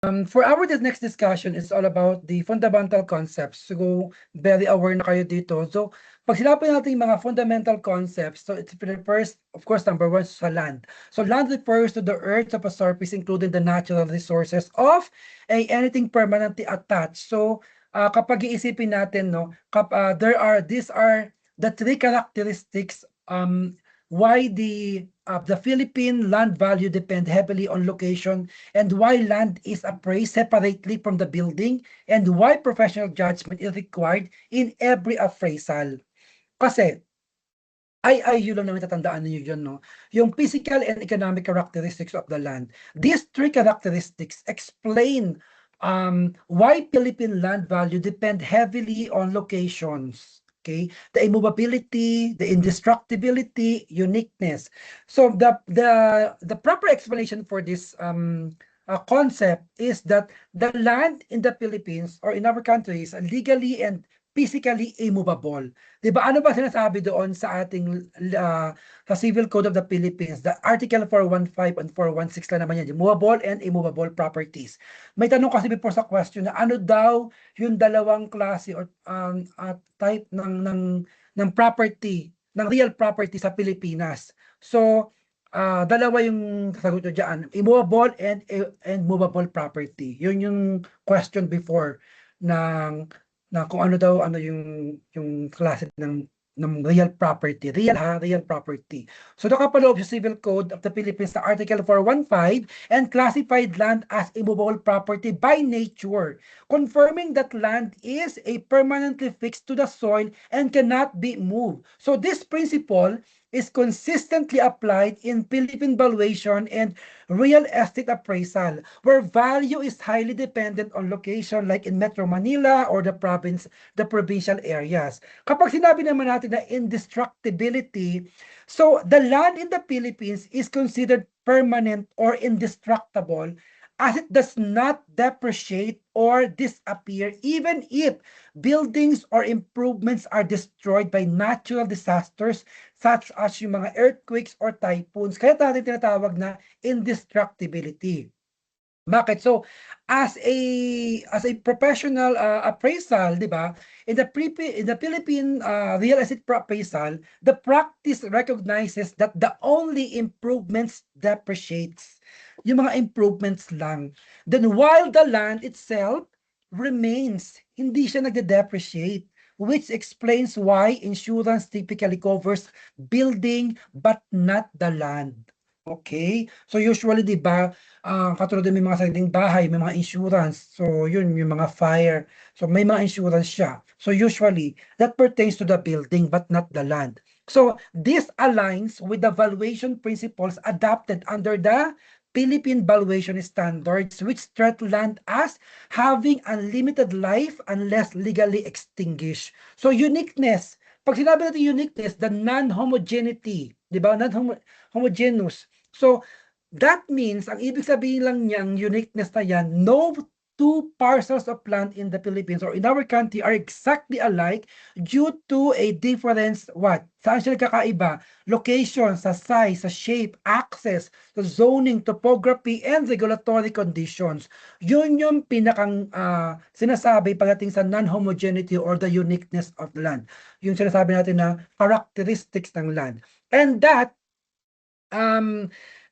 For our next discussion, it's all about the fundamental concepts. So, very aware na kayo dito. So, pag sinabi natin yung mga fundamental concepts, so it refers, of course, number one, sa land. So, land refers to the earth of a surface, including the natural resources of anything permanently attached. So, kapag iisipin natin, no, these are the three characteristics why the Philippine land value depend heavily on location, and why land is appraised separately from the building, and why professional judgment is required in every appraisal. Kasi, IIU lang naman tatandaan niyo yun, no? Yung physical and economic characteristics of the land. These three characteristics explain why Philippine land value depend heavily on locations. Okay, the immovability, the indestructibility, uniqueness. So the proper explanation for this concept is that the land in the Philippines or in our countries are legally and physically immovable. 'Di ba? Ano ba sinasabi doon sa ating sa Civil Code of the Philippines? The Article 415 and 416 lang naman yan, movable and immovable properties. May tanong kasi before sa question na ano daw yung dalawang klase or type ng property, ng real property sa Pilipinas. So, dalawa yung sasagot ko diyan, immovable and movable property. Yun yung question before ng na kung ano daw yung klase ng real property. Real property. So nakapaloob sa Civil Code of the Philippines sa Article 415 and classified land as immovable property by nature, confirming that land is a permanently fixed to the soil and cannot be moved. So this principle is consistently applied in Philippine valuation and real estate appraisal, where value is highly dependent on location like in Metro Manila or the provincial areas. Kapag sinabi naman natin na indestructibility, so the land in the Philippines is considered permanent or indestructible as it does not depreciate or disappear even if buildings or improvements are destroyed by natural disasters such as yung mga earthquakes or typhoons. Kaya natin tinatawag na indestructibility. Bakit? So, as a professional appraisal, 'di ba? In the Philippine real estate appraisal, the practice recognizes that the only improvements depreciates. Yung mga improvements lang. Then while the land itself remains, hindi siya nagde-depreciate, which explains why insurance typically covers building but not the land. Okay? So usually, 'di ba, katulad din may mga sariling bahay, may mga insurance. So yun, yung mga fire. So may mga insurance siya. So usually, that pertains to the building but not the land. So this aligns with the valuation principles adopted under the Philippine valuation standards, which treat land as having unlimited life unless legally extinguished. So uniqueness, pag sinabi natin uniqueness, the non-homogeneity, di ba? Non-homogeneous. So that means, ang ibig sabihin lang niyang uniqueness na yan, no two parcels of land in the Philippines or in our country are exactly alike due to a difference, what? Saan sila kakaiba? Location, sa size, sa shape, access, sa zoning, topography, and regulatory conditions. Yun yung pinakang sinasabi pagdating sa non-homogeneity or the uniqueness of land. Yung sinasabi natin na characteristics ng land. And that,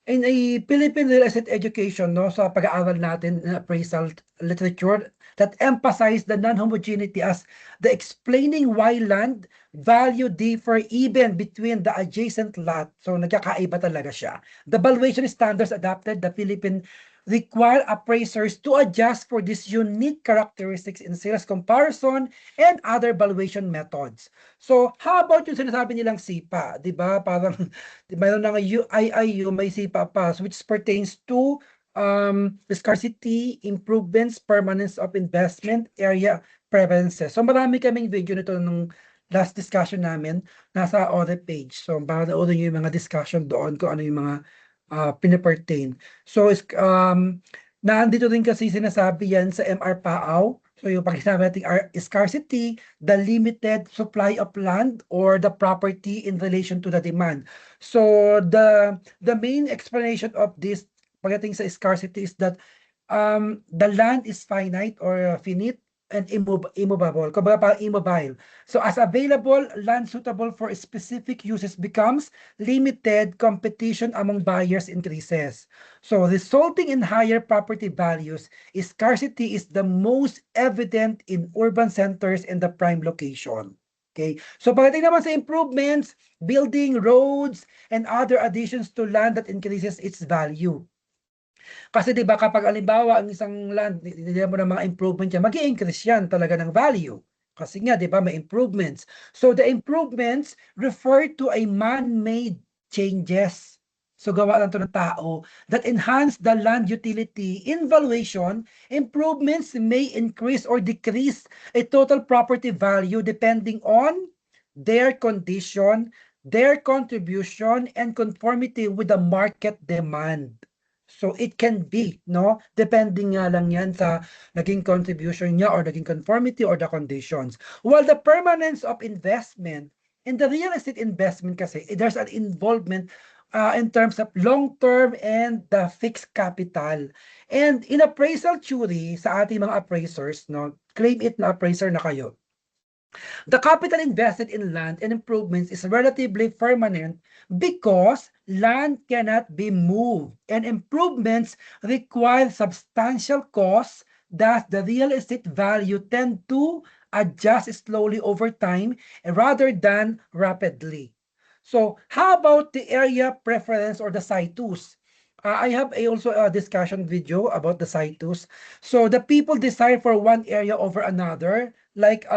in a Philippine real estate education, no, sa pag-aaral natin in appraisal literature, that emphasize the non-homogeneity as the explaining why land value differ even between the adjacent lot. So nagkakaiba talaga siya. The valuation standards adopted the Philippine require appraisers to adjust for these unique characteristics in sales comparison and other valuation methods. So, how about yung sinasabi nilang SIPA? Di ba? Parang, mayroon na nga IIU, may SIPA pa, which pertains to scarcity, improvements, permanence of investment, area preferences. So, marami kaming video nito nung last discussion namin, nasa other page. So, para naulin nyo yung mga discussion doon kung ano yung mga pinapertain. So, nandito rin kasi sinasabi yan sa MR-PAAW. So, yung pag-sinabi natin scarcity, the limited supply of land or the property in relation to the demand. So, the main explanation of this pagdating sa scarcity is that the land is finite or finite and immovable, kumbaga parang immobile. So as available land suitable for specific uses becomes limited, competition among buyers increases. So resulting in higher property values, scarcity is the most evident in urban centers and the prime location. Okay, so pagdating naman sa improvements, building roads and other additions to land that increases its value. Kasi 'di ba kapag halimbawa ang isang land, nilagyan mo ng mga improvement yan, mag-i-increase yan talaga ng value. Kasi nga 'di ba may improvements. So the improvements refer to a man-made changes. So gawa lang to ng tao that enhance the land utility. In valuation, improvements may increase or decrease a total property value depending on their condition, their contribution, and conformity with the market demand. So it can be, no? Depending nga lang yan sa naging contribution niya or naging conformity or the conditions. While the permanence of investment, in the real estate investment kasi, there's an involvement in terms of long-term and the fixed capital. And in appraisal theory, sa ating mga appraisers, no? Claim it na appraiser na kayo. The capital invested in land and improvements is relatively permanent because land cannot be moved and improvements require substantial costs. Thus, the real estate value tend to adjust slowly over time rather than rapidly. So, how about the area preference or the situs? I have also a discussion video about the situs. So, the people decide for one area over another. Like,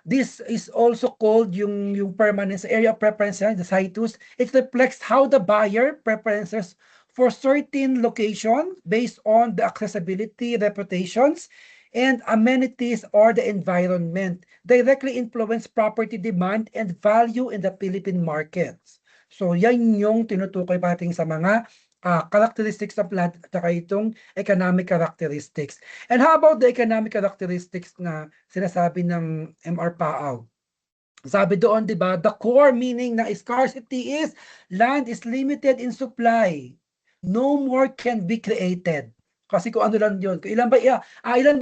this is also called yung permanence area preference, the situs. It reflects how the buyer preferences for certain location based on the accessibility, reputations, and amenities or the environment directly influence property demand and value in the Philippine markets. So yan yung tinutukoy pating sa mga characteristics of land at saka itong economic characteristics. And how about the economic characteristics na sinasabi ng MR Pao? Sabi doon, di ba, the core meaning ng scarcity is land is limited in supply. No more can be created. Kasi kung ano lang yun. Ilan ba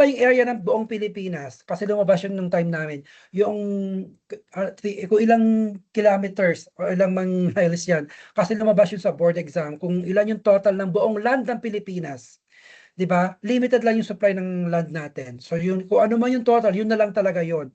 yung area ng buong Pilipinas? Kasi lumabas yun nung time namin. Yung kung ilang kilometers o ilang miles yan. Kasi lumabas yun sa board exam. Kung ilan yung total ng buong land ng Pilipinas. 'Di ba? Limited lang yung supply ng land natin. So yun, kung ano man yung total, yun na lang talaga yun.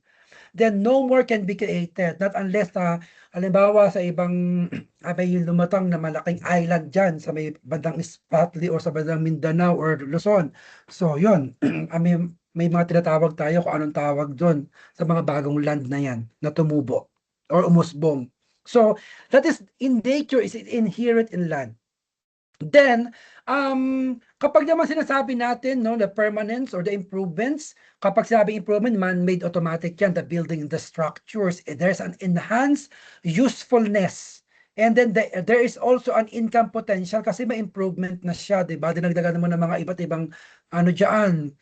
Then no more can be created. Not unless na, halimbawa sa ibang, may lumatang na malaking island dyan sa may bandang Spratly or sa bandang Mindanao or Luzon. So yun, may mga tinatawag tayo kung anong tawag doon sa mga bagong land na yan na tumubo or umusbong. So that is in nature, is inherent in land. Then, kapag naman sinasabi natin, no, the permanence or the improvements, kapag sinabing improvement, man-made automatic yan, the building, the structures, there's an enhanced usefulness. And then there is also an income potential kasi may improvement na siya, di ba? Dinagdagan naman ng mga iba't ibang ano dyan,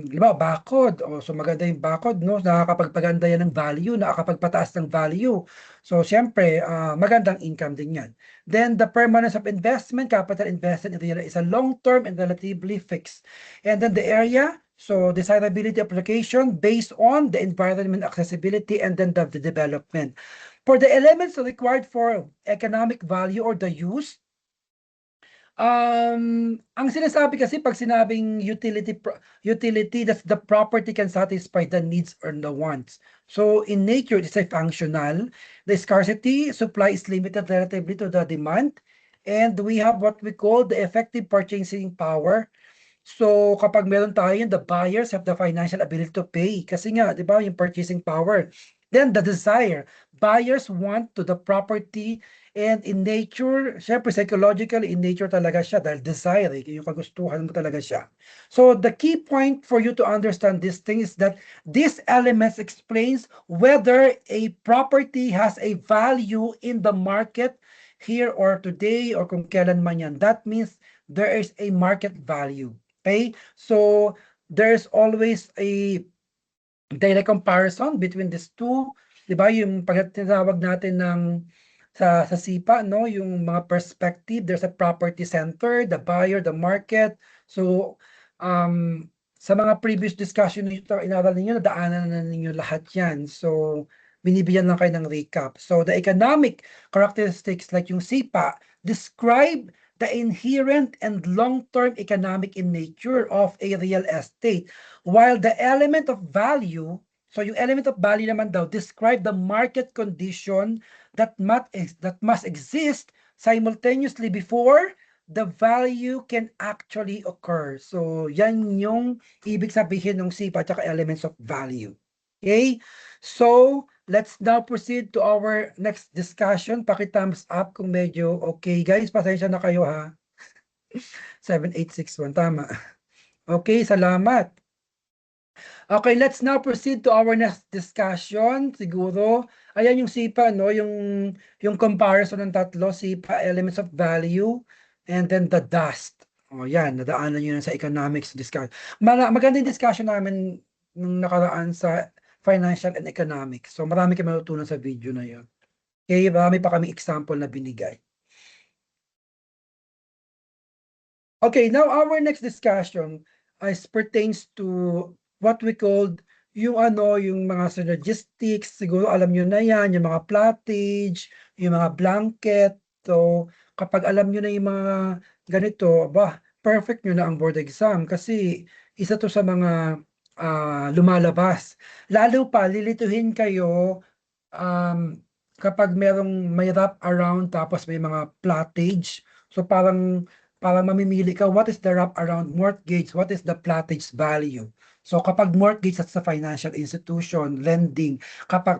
diba, bakod. O, so maganda yung bakod, no? Nakakapagpaganda yan ng value, nakakapagpataas ng value. So, syempre, magandang income din yan. Then, the permanence of investment, capital invested in real is a long-term and relatively fixed. And then the area, so desirability of location based on the environment accessibility and then the development. For the elements required for economic value or the use, ang sinasabi kasi pag sinabing utility, that's the property can satisfy the needs or the wants. So in nature, it's a functional. The scarcity, supply is limited relatively to the demand. And we have what we call the effective purchasing power. So kapag meron tayo, the buyers have the financial ability to pay. Kasi nga, di ba, yung purchasing power. Then the desire. Buyers want to the property and in nature, syempre psychologically, in nature talaga siya dahil desire, yung kagustuhan mo talaga siya. So the key point for you to understand this thing is that these elements explains whether a property has a value in the market here or today or kung kailan man yan. That means there is a market value. Okay? So there's always a direct comparison between these two. Diba? Yung pag tinawag natin ng sa SIPA, no, yung mga perspective, there's a property center, the buyer, the market. So sa mga previous discussion nito, inaral ninyo, nadaanan na ninyo lahat yan. So binibigyan lang kayo ng recap. So the economic characteristics like yung SIPA describe the inherent and long-term economic in nature of a real estate, while the element of value, so yung element of value naman daw describe the market condition that must exist simultaneously before the value can actually occur. So yan yung ibig sabihin ng SIPA at elements of value. Okay? So let's now proceed to our next discussion. Paki-thumbs up kung medyo okay. Guys, pasensya na kayo ha. 7861, tama. Okay, salamat. Okay, let's now proceed to our next discussion. Siguro, ayan yung SIPA, no? Yung comparison ng tatlo, SIPA, elements of value, and then the dust. O yan, nadaanan nyo sa economics discussion. Magandang discussion namin nung nakaraan sa financial and economics. So marami kayo matutunan sa video na yun. Okay, marami pa kami example na binigay. Okay, now our next discussion is pertains to what we called yung yung mga synergistics, siguro alam nyo na yan, yung mga plottage, yung mga blanket. So, kapag alam nyo na yung mga ganito, perfect nyo na ang board exam kasi isa to sa mga lumalabas. Lalo pa, lilituhin kayo kapag may wrap around tapos may mga plottage. So, parang mamimili ka, what is the wrap around mortgage? What is the plottage value? So kapag mortgage at sa financial institution, lending,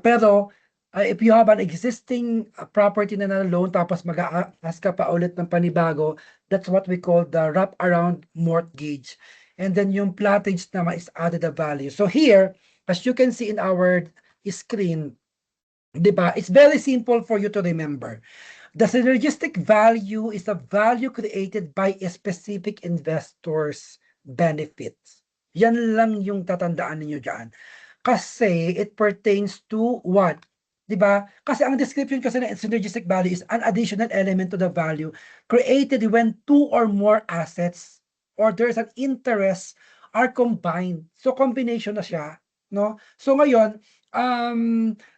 pero if you have an existing property na loan tapos mag-ask ka pa ulit ng panibago, that's what we call the wrap around mortgage. And then yung plottage naman is added value. So here, as you can see in our screen, diba, it's very simple for you to remember. The synergistic value is a value created by a specific investor's benefits. Yan lang yung tatandaan ninyo dyan. Kasi it pertains to what? Diba? Kasi ang description kasi ng synergistic value is an additional element to the value created when two or more assets or there's an interest are combined. So combination na siya, no? So ngayon,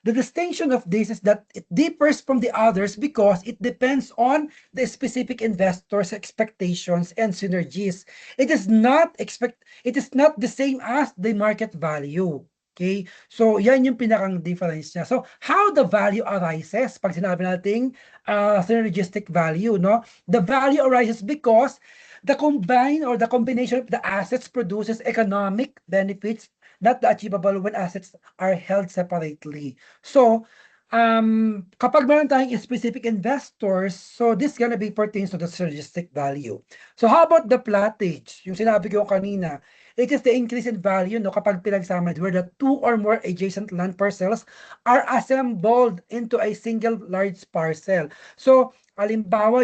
the distinction of this is that it differs from the others because it depends on the specific investor's expectations and synergies. It is not the same as the market value. Okay? So, yan yung pinakang difference niya. So, how the value arises, pag sinabi nating synergistic value, no? The value arises because the combination of the assets produces economic benefits not achievable when assets are held separately. So, kapag meron tayong specific investors, so this gonna be pertains to the synergistic value. So how about the plottage? Yung sinabi ko kanina, it is the increase in value no kapag pinagsama where the two or more adjacent land parcels are assembled into a single large parcel. So, halimbawa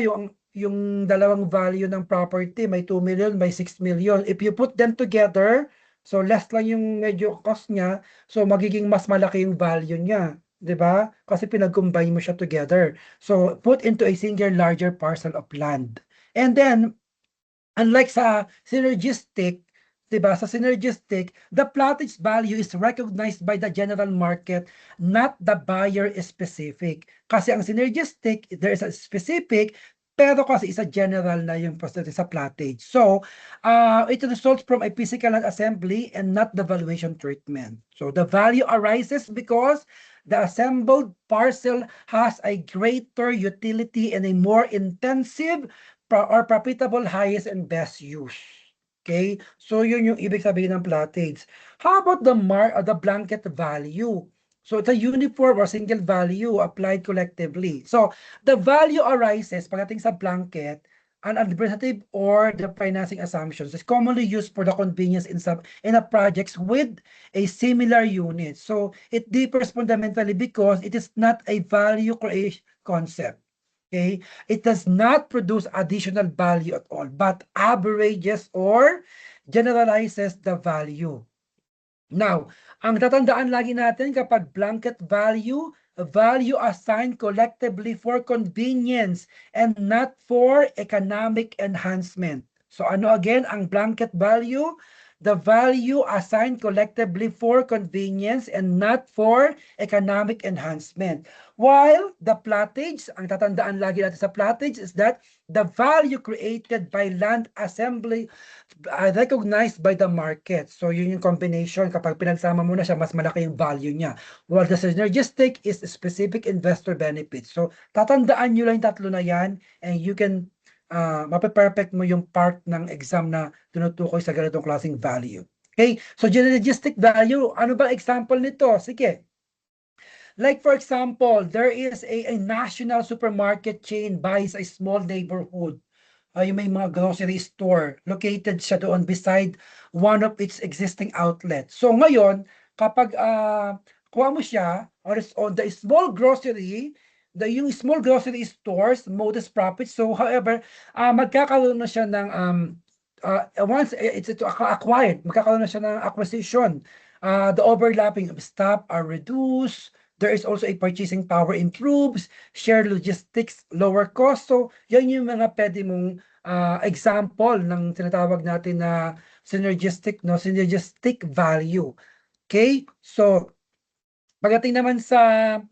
yung dalawang value ng property, may 2 million, may 6 million. If you put them together, so less lang yung medyo cost niya, so magiging mas malaki yung value niya, 'di ba? Kasi pinag-combine mo siya together. So put into a single larger parcel of land. And then unlike sa synergistic, 'di ba? Sa synergistic, the plottage value is recognized by the general market, not the buyer specific. Kasi ang synergistic, there is a specific, pero kasi isa general na yung percentage sa plottage. So, it results from a physical assembly and not the valuation treatment. So, the value arises because the assembled parcel has a greater utility and a more intensive or profitable highest and best use. Okay? So, yun yung ibig sabihin ng plottage. How about the blanket value? So, it's a uniform or single value applied collectively. So, the value arises pagdating sa blanket, an administrative or the financing assumptions is commonly used for the convenience in a projects with a similar unit. So, it differs fundamentally because it is not a value creation concept. Okay? It does not produce additional value at all, but averages or generalizes the value. Now, ang tatandaan lagi natin kapag blanket value, value assigned collectively for convenience and not for economic enhancement. So ano again ang blanket value? The value assigned collectively for convenience and not for economic enhancement. While the plattage, ang tatandaan lagi natin sa plattage is that the value created by land assembly recognized by the market. So yun yung combination. Kapag pinagsama mo na siya, mas malaki yung value niya. While the synergistic is specific investor benefits. So tatandaan nyo lang yung tatlo na yan and you can mape-perfect mo yung part ng exam na tinutukoy sa ganitong klaseng value. Okay? So synergistic value, ano ba example nito? Sige. Like for example, there is a national supermarket chain buys a small neighborhood. Yung may mga grocery store. Located siya doon beside one of its existing outlets. So ngayon, kapag kuha mo siya on the small grocery, yung small grocery stores, modest profit. So however, magkakaroon na siya ng once it's acquired, magkakaroon na siya ng acquisition. The overlapping of staff are reduced. There is also a purchasing power improves, shared logistics, lower cost. So, yan yung mga pwede mong example ng tinatawag natin na synergistic, no? Synergistic value. Okay? So, pagdating naman sa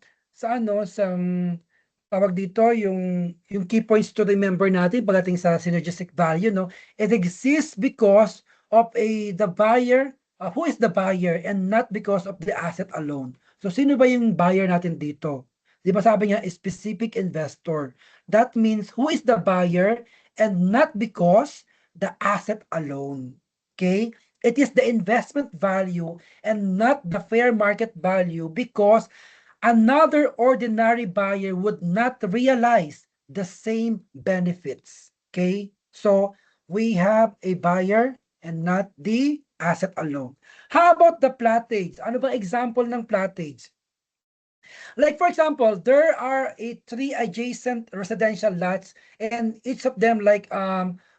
tawag dito, yung key points to remember natin pagdating sa synergistic value, no? It exists because of the buyer, who is the buyer and not because of the asset alone. So, sino ba yung buyer natin dito? Di ba sabi niya, specific investor. That means who is the buyer and not because the asset alone. Okay? It is the investment value and not the fair market value because another ordinary buyer would not realize the same benefits. Okay? So, we have a buyer and not the asset alone. How about the plattage? Ano ba example ng plattage? Like for example, there are 3 adjacent residential lots and each of them like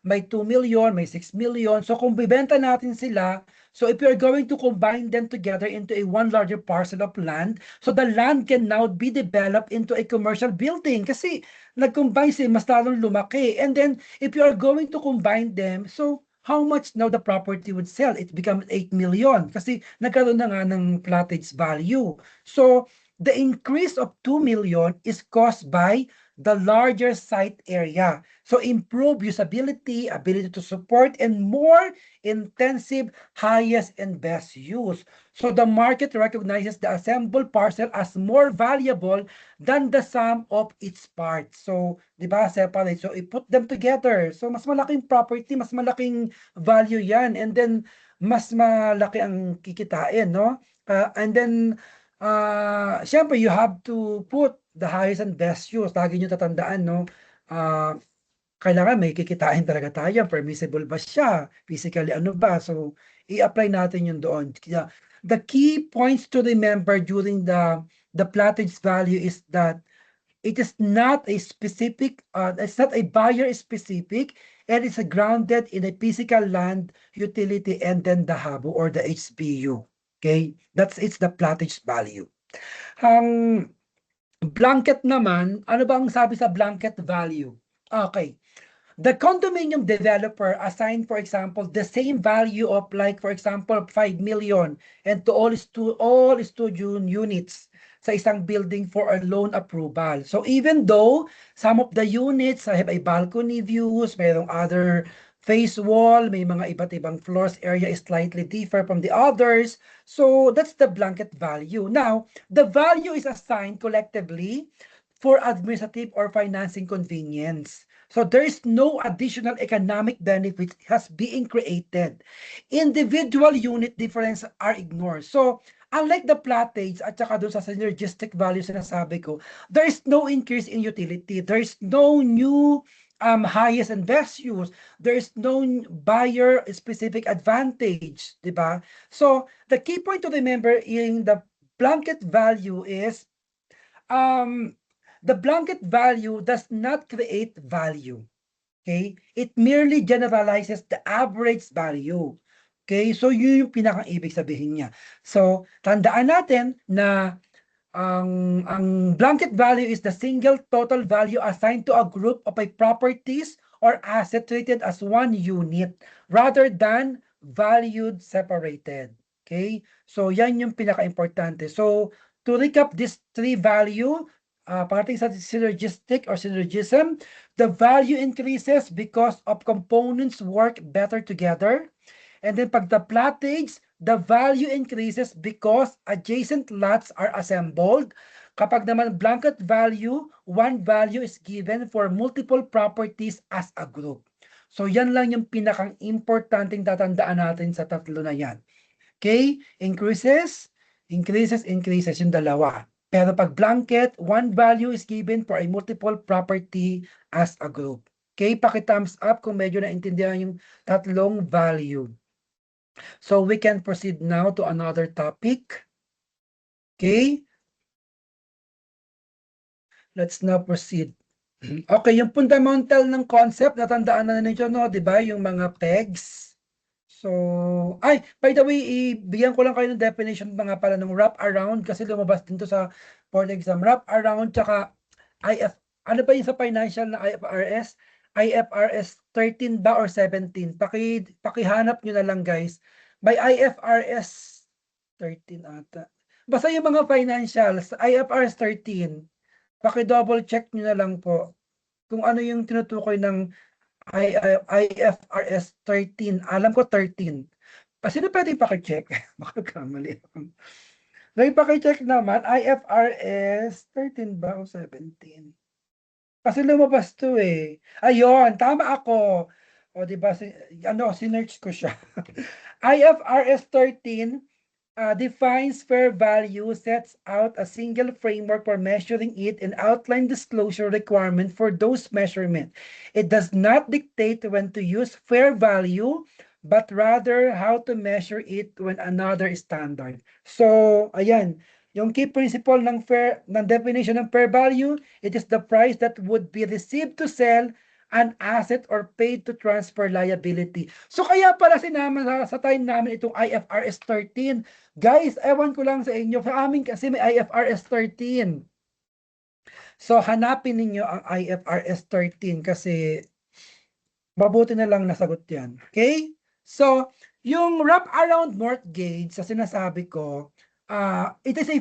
may 2 million, may 6 million. So kung bibenta natin sila, so if you're going to combine them together into a one larger parcel of land, so the land can now be developed into a commercial building kasi nag-combine sila, mas lalong lumaki. And then if you are going to combine them, so how much now the property would sell? It becomes 8 million kasi nagkaroon na nga ng plattage value. So the increase of 2 million is caused by the larger site area. So improve usability, ability to support, and more intensive highest and best use. So the market recognizes the assembled parcel as more valuable than the sum of its parts. So, di ba, separate. So, i-put them together. So, mas malaking property, mas malaking value yan. And then, mas malaki ang kikitain, no? And then, syempre, you have to put the highest and best use. Lagi nyo tatandaan, no? Kailangan may kikitain talaga tayo. Permissible ba siya? Physically, ano ba? So, i-apply natin yun doon. The key points to remember during the plattage value is that it is not a specific, it's not a buyer specific, and it's grounded in a physical land, utility, and then the HABO or the HBU. Okay? It's the plattage value. Ang blanket naman, ano ba ang sabi sa blanket value? Okay. The condominium developer assigned, for example, the same value of like, for example, 5 million and to all studio units sa isang building for a loan approval. So even though some of the units have a balcony views, mayroong other face wall, may mga iba't ibang floors, area is slightly different from the others. So that's the blanket value. Now, the value is assigned collectively for administrative or financing convenience. So there is no additional economic benefit has being created. Individual unit difference are ignored. So unlike the plattage at saka doon sa synergistic value sinasabi ko, there is no increase in utility. There is no new highest and best use. There is no buyer specific advantage, di ba? So the key point to remember in the blanket value is the blanket value does not create value. Okay? It merely generalizes the average value. Okay? So, yun yung pinakang ibig sabihin niya. So, tandaan natin na ang blanket value is the single total value assigned to a group of a properties or asset treated as one unit rather than valued separated. Okay? So, yan yung pinaka-importante. So, to recap this three value, pagdating sa synergistic or synergism, the value increases because of components work better together. And then pag the plattage, the value increases because adjacent lots are assembled. Kapag naman blanket value, one value is given for multiple properties as a group. So yan lang yung pinakang importanteng tatandaan natin sa tatlo na yan. Okay? Increases, increases, increases yung dalawa. Pero pag blanket, one value is given for a multiple property as a group. Okay? Paki-thumbs up kung medyo naintindihan yung tatlong value. So we can proceed now to another topic. Okay? Let's now proceed. Okay, yung fundamental ng concept, natandaan na ninyo, no? Diba? Yung mga pegs. So, ay, by the way, ibigyan ko lang kayo ng definition mga pala ng wrap around kasi lumabas din to sa board exam. Wrap around, tsaka ano ba yung sa financial na IFRS? IFRS 13 ba or 17? Pakihanap nyo na lang, guys. By IFRS 13 ata. Basta yung mga financials, IFRS 13, paki-double check nyo na lang po kung ano yung tinutukoy ng IFRS 13. Alam ko 13. Sino pwede paki-check? Baka kamali. May paki-check naman, IFRS 13 ba o 17? Kasi lumabas to eh. Ayun, tama ako. O diba, sinerch ko siya. IFRS 13 defines fair value, sets out a single framework for measuring it, and outline disclosure requirement for those measurements. It does not dictate when to use fair value, but rather how to measure it when another standard. So, ayan, yung key principle ng definition ng fair value, it is the price that would be received to sell an asset or paid to transfer liability. So kaya pala sinama sa time namin itong IFRS 13. Guys, ewan ko lang sa inyo, sa amin kasi may IFRS 13. So hanapin ninyo ang IFRS 13 kasi mabuti na lang nasagot yan. Okay? So, yung wrap around mortgage sa sinasabi ko, it is a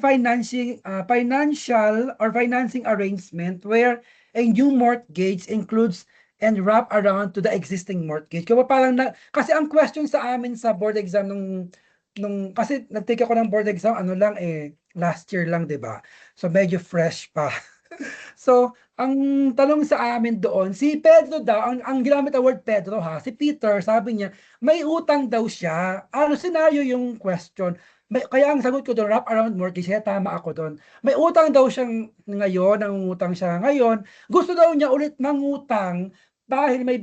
financial or financing arrangement where a new mortgage includes and wrap around to the existing mortgage. Kaya parang kasi ang question sa amin sa board exam nung kasi nag-take ako ng board exam lang last year lang, 'di ba? So medyo fresh pa. So, ang tanong sa amin doon, si Pedro daw, ang ginamit ang word Pedro ha, si Peter, sabi niya, may utang daw siya. Ano senaryo yung question? Kaya ang sagot ko doon, wrap around mortgage, kaya tama ako doon. May utang daw siyang ngayon, nangungutang siya ngayon. Gusto daw niya ulit mangutang dahil may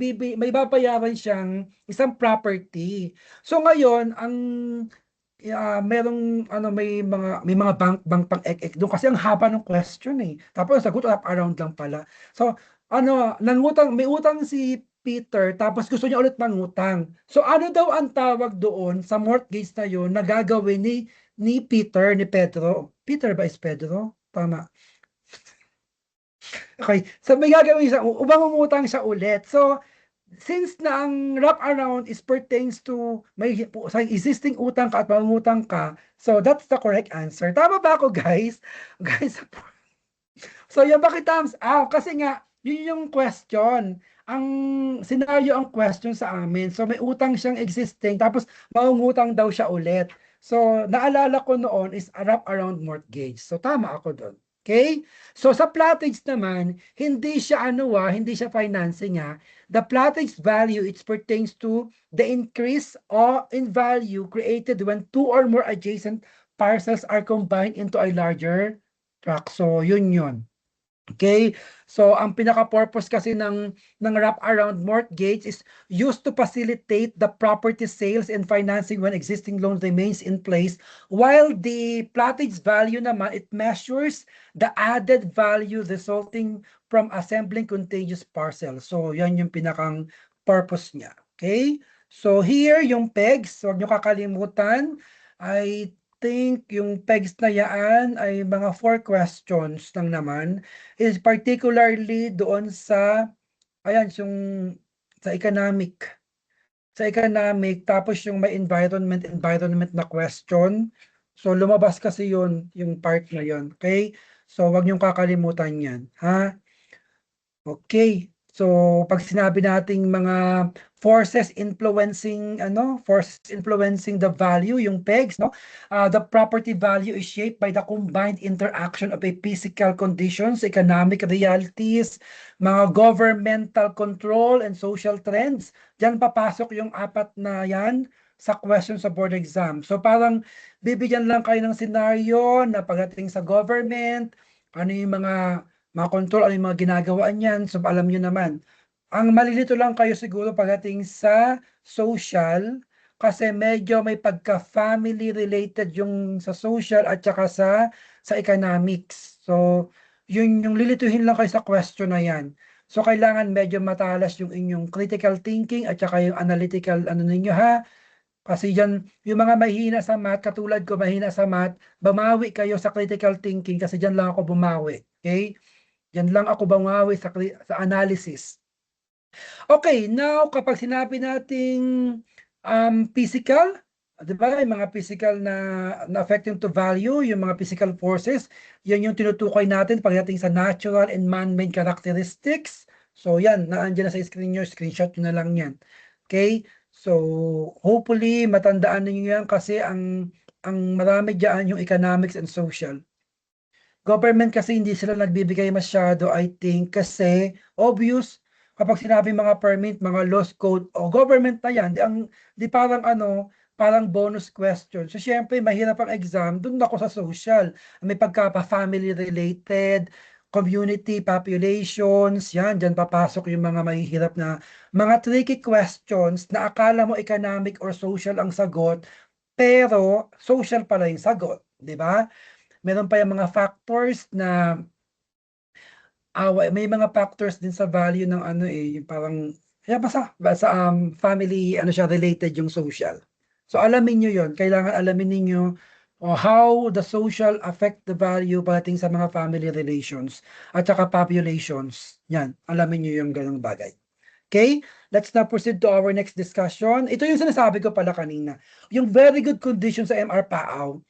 babayaran siyang isang property. So ngayon, ang merong may mga bank pang ek doon kasi ang haba ng question eh. Tapos sagot wrap around lang pala. So may utang si Peter tapos gusto niya ulit mangutang. So ano daw ang tawag doon sa mortgage na yun na gagawin ni Peter, ni Pedro? Peter ba is Pedro? Tama. Okay, so may gagawin siya, umangungutang siya ulit. So, since na ang wrap around is pertains to may sa existing utang ka at mangungutang ka, so that's the correct answer. Tama ba ako, guys? Guys, so yung bakit thumbs up? Kasi nga, yun yung question. Ang scenario ang question sa amin. So may utang siyang existing, tapos mangungutang daw siya ulit. So naalala ko noon is a wrap around mortgage. So tama ako doon. Okay? So sa plattage naman, hindi siya hindi siya financing The plattage value, it pertains to the increase or in value created when two or more adjacent parcels are combined into a larger tract. So yun. Okay? So ang pinaka-purpose kasi ng wrap around mortgage is used to facilitate the property sales and financing when existing loan remains in place, while the plattage value naman, it measures the added value resulting from assembling contiguous parcels. So yan yung pinakang purpose niya. Okay? So here yung pegs, huwag nyo kakalimutan, ay think yung pegs na yaan ay mga 4 questions lang naman. Is particularly doon sa, ayan, yung sa economic. Sa economic, tapos yung may environment na question. So lumabas kasi yun, yung part na yun. Okay? So wag niyong kakalimutan yan. Ha? Okay. So pag sinabi nating mga forces influencing the value, yung pegs, no? The property value is shaped by the combined interaction of a physical conditions, economic realities, mga governmental control and social trends. Diyan papasok yung 4 na yan sa question sa board exam. So parang bibigyan lang kayo ng scenario na pagdating sa government, ano yung mga control, ano yung mga ginagawa niyan. So alam nyo naman, ang malilito lang kayo siguro pagdating sa social, kasi medyo may pagka-family related yung sa social at saka sa economics. So yung lilituhin lang kayo sa question na yan. So kailangan medyo matalas yung inyong critical thinking at saka yung analytical ano ninyo, ha. Kasi yan, yung mga mahina sa math, katulad ko mahina sa math, bumawi kayo sa critical thinking kasi dyan lang ako bumawi. Okay? Yan lang ako bumawi sa analysis. Okay, now kapag sinabi nating physical, 'di ba? Yung mga physical na affecting to value, yung mga physical forces, yan yung tinutukoy natin pagdating sa natural and man-made characteristics. So yan, naandiyan na sa screen nyo, screenshot nyo na lang yan. Okay? So hopefully matandaan niyo yan kasi ang marami diyan yung economics and social. Government kasi hindi sila nagbibigay masyado, I think, kasi obvious kapag sinabi mga permit, mga laws code, o government na yan, di parang parang bonus question. So syempre, mahirap ang exam, dun ako sa social. May pagka-family related, community, populations, yan, dyan papasok yung mga mahihirap na mga tricky questions na akala mo economic or social ang sagot, pero social pala yung sagot, di ba? Meron pa yung mga factors na may mga factors din sa value ng yung parang basta family siya related yung social. So alamin niyo 'yon, kailangan alamin ninyo how the social affect the value pagdating sa mga family relations at saka populations. Yan, alamin niyo yung ganung bagay. Okay, let's now proceed to our next discussion. Ito yung sinasabi ko pala kanina. Yung very good condition sa MR PAAW,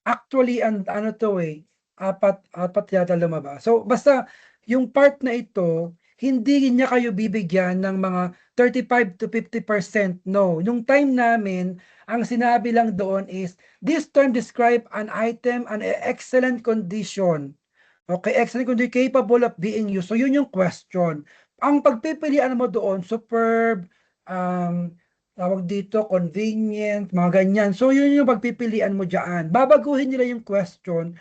actually, apat yata lumabas. So, basta, yung part na ito, hindi niya kayo bibigyan ng mga 35 to 50% no. Yung time namin, ang sinabi lang doon is, this term describe an item an excellent condition. Okay, excellent condition, capable of being used. So, yun yung question. Ang pagpipilian mo doon, superb, tawag dito, convenient, mga ganyan. So, yun yung pagpipilian mo dyan. Babaguhin nila yung question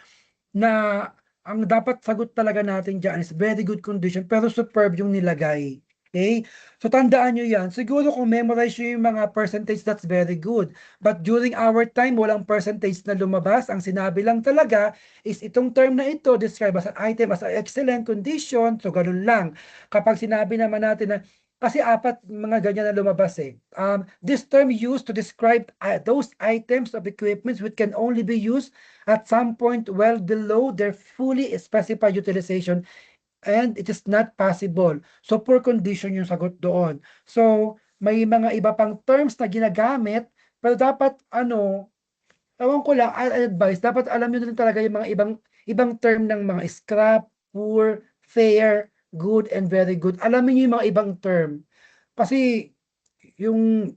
na ang dapat sagot talaga natin dyan is very good condition, pero superb yung nilagay. Okay? So, tandaan nyo yan. Siguro kung memorize nyo yung mga percentage, that's very good. But during our time, walang percentage na lumabas. Ang sinabi lang talaga is itong term na ito, describe as an item as an excellent condition. So, ganun lang. Kapag sinabi naman natin na, kasi apat mga ganyan na lumabas eh. This term used to describe those items of equipment which can only be used at some point well below their fully specified utilization and it is not possible. So, poor condition yung sagot doon. So, may mga iba pang terms na ginagamit, pero dapat, ewan ko lang, advice, dapat alam nyo din talaga yung mga ibang term ng mga scrap, poor, fair, good, and very good. Alamin nyo yung mga ibang term. Kasi, yung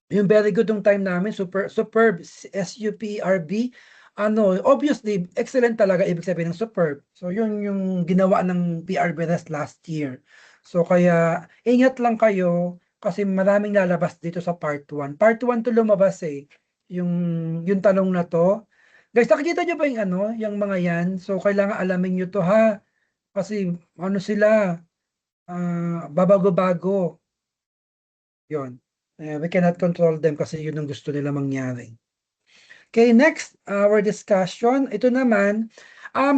very good yung time namin, superb, SUPRB, obviously, excellent talaga ibig sabihin ng superb. So, yun yung ginawa ng PRB Rest last year. So, kaya, ingat lang kayo, kasi maraming lalabas dito sa part 1. Part 1 to lumabas eh, yung tanong na to. Guys, nakikita nyo ba yung mga yan? So, kailangan alamin nyo to ha. Kasi, sila, babago-bago. Yun. We cannot control them kasi yun ang gusto nila mangyari. Okay, next, our discussion. Ito naman,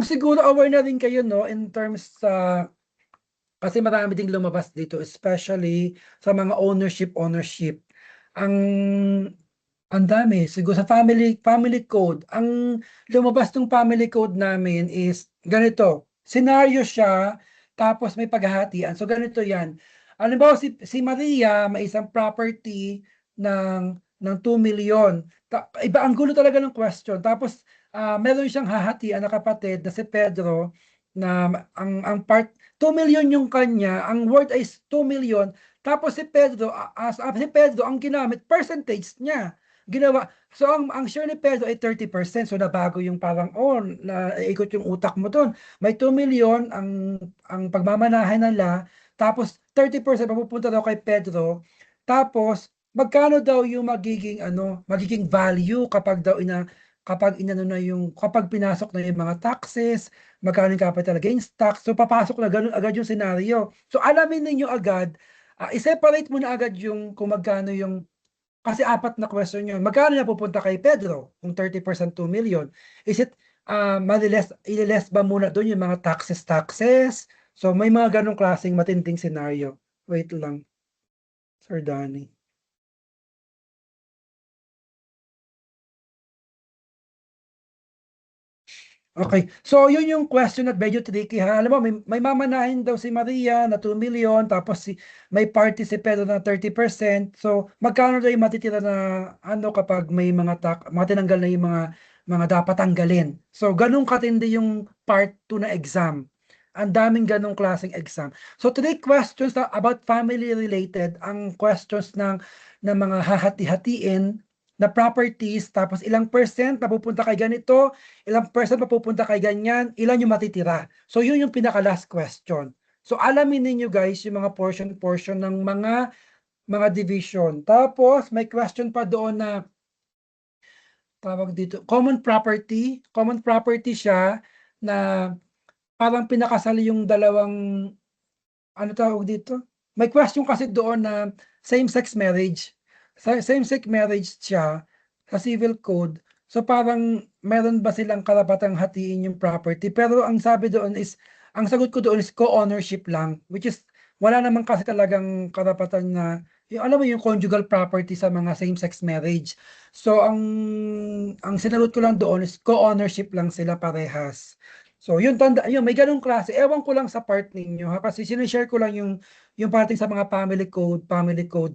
siguro aware na rin kayo, no, in terms sa, kasi marami ding lumabas dito, especially sa mga ownership. Ang Ang dami. Siguro sa family code, ang lumabas ng family code namin is ganito. Senaryo siya, tapos may paghahatian. So ganito 'yan. Halimbawa si Maria may isang property ng 2,000,000. Iba ang gulo talaga ng question. Tapos meron siyang hahatian na kapatid na si Pedro na ang part 2,000,000 yung kanya, ang worth is 2,000,000. Tapos si Pedro, si Pedro ang ginamit percentage niya. Ginawa so ang share ni Pedro ay 30%. So nabago yung parang, naikot yung utak mo dun. May 2,000,000 ang pagmamanahan nila, tapos 30% mapupunta daw kay Pedro. Tapos magkano daw yung magiging value kapag inano na kapag pinasok na yung mga taxes, magkano yung capital gains tax. So papasok na ganun agad yung senaryo. So alamin ninyo agad, i-separate mo na agad yung kung magkano yung kasi apat na question yun. Magkano na pupunta kay Pedro kung 30% 2,000,000? Is it ile-less ba muna doon yung mga taxes? So may mga ganong klaseng matinding senaryo. Wait lang, Sir Danny. Okay. So yun yung question at medyo tricky ha. Alam mo, may mamanahin daw si Maria na 2,000,000, tapos may party si Pedro na 30%. So magkano daw yung matitira na kapag may mga tinanggal na yung mga dapat tanggalin. So ganun katindi yung part 2 na exam. Ang daming ganong klaseng exam. So today questions na about family related, ang questions ng mga hahati-hatiin na properties, tapos ilang percent napupunta kay ganito, ilang percent mapupunta kay ganyan, ilan yung matitira. So yun yung pinaka last question. So alamin ninyo guys yung mga portion ng mga division. Tapos may question pa doon na tawag dito, common property. Common property siya na parang pinakasal yung dalawang tawag dito? May question kasi doon na same-sex marriage. Same-sex marriage siya sa civil code. So parang meron ba silang karapatang hatiin yung property? Pero ang sabi doon is, ang sagot ko doon is co-ownership lang, which is wala naman kasi talagang karapatan na yung alam mo yung conjugal property sa mga same-sex marriage. So ang sinagot ko lang doon is co-ownership lang sila parehas. So yun, yun may ganung klase. Ewan ko lang sa part ninyo ha, kasi sinishare ko lang yung parting sa mga family code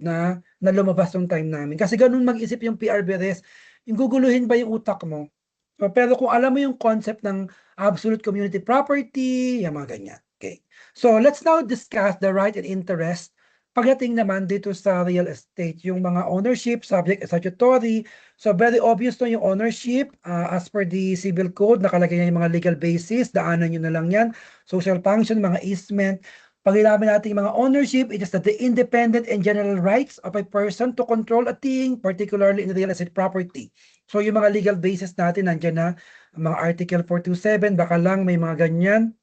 na lumabas yung time namin. Kasi ganun mag-isip yung PRBRS, yung guguluhin ba yung utak mo. So, pero kung alam mo yung concept ng absolute community property, yung mga ganyan. Okay. So let's now discuss the right and interest pagdating naman dito sa real estate, yung mga ownership, subject, statutory. So very obvious to yung ownership, as per the civil code, nakalagay na yung mga legal basis, daanan nyo na lang yan. Social function, mga easement. Pag ilamin natin yung mga ownership, it is the independent and general rights of a person to control a thing, particularly in real estate property. So yung mga legal basis natin, nandiyan na, mga Article 427, baka lang may mga ganyan.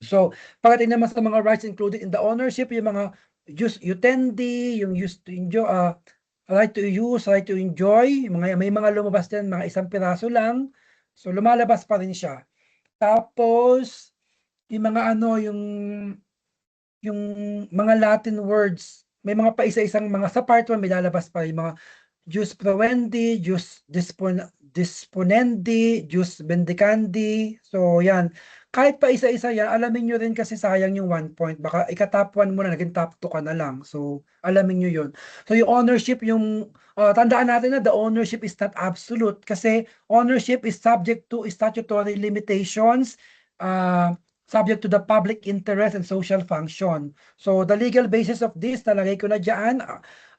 So, pagdating naman sa mga rights included in the ownership, yung mga jus utendi, yung use to enjoy, right to use, right to enjoy, may mga lumabas din, mga isang piraso lang. So, lumalabas pa rin siya. Tapos, yung mga yung mga Latin words, may mga pa isa-isang mga sa part 1 may lalabas pa yung mga jus provendi, jus disponendi, jus vendicandi. So, yan. Kahit pa isa-isa yan, alamin nyo rin kasi sayang yung 1 point. Baka ika-top 1 mo na, naging top 2 ka na lang. So, alamin nyo yun. So, yung ownership, tandaan natin na the ownership is not absolute kasi ownership is subject to statutory limitations, subject to the public interest and social function. So, the legal basis of this, nalagay ko na dyan,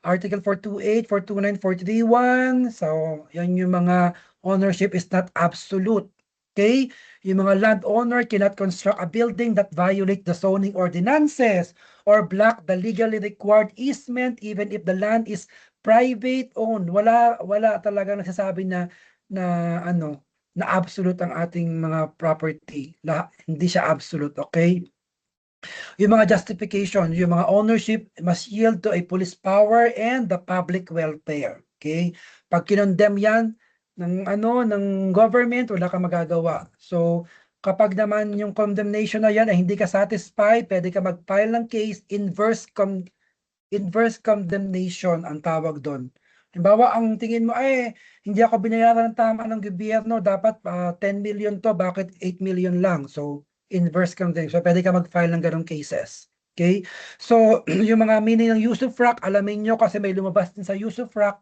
Article 428, 429, 431. So, yan yung mga ownership is not absolute. Okay? Yung mga landowner cannot construct a building that violate the zoning ordinances or block the legally required easement even if the land is private owned. Wala talaga nagsasabi na absolute ang ating mga property. Hindi siya absolute, okay? Yung mga justification, yung mga ownership must yield to a police power and the public welfare. Okay? Pag kinondemn yan ng government, wala kang magagawa. So, kapag naman yung condemnation na yan ay hindi ka satisfied, pwede ka mag-file ng case, inverse condemnation ang tawag doon. Halimbawa, ang tingin mo, hindi ako binayaran ng tama ng gobyerno, dapat 10 million to, bakit 8 million lang? So, inverse kang din. So, pwede ka mag-file ng ganong cases. Okay? So, yung mga meaning ng usufruct, alamin nyo kasi may lumabas din sa usufruct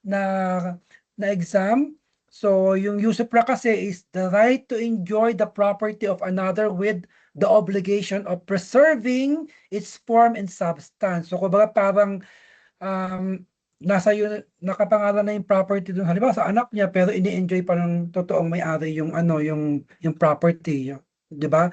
na exam. So, yung usufruct kasi is the right to enjoy the property of another with the obligation of preserving its form and substance. So, kumbaga parang nasa yun, nakapangalan na yung property dun. Halimbawa sa anak niya, pero ini-enjoy pa ng totoong may-ari yung yung property. 'Di ba?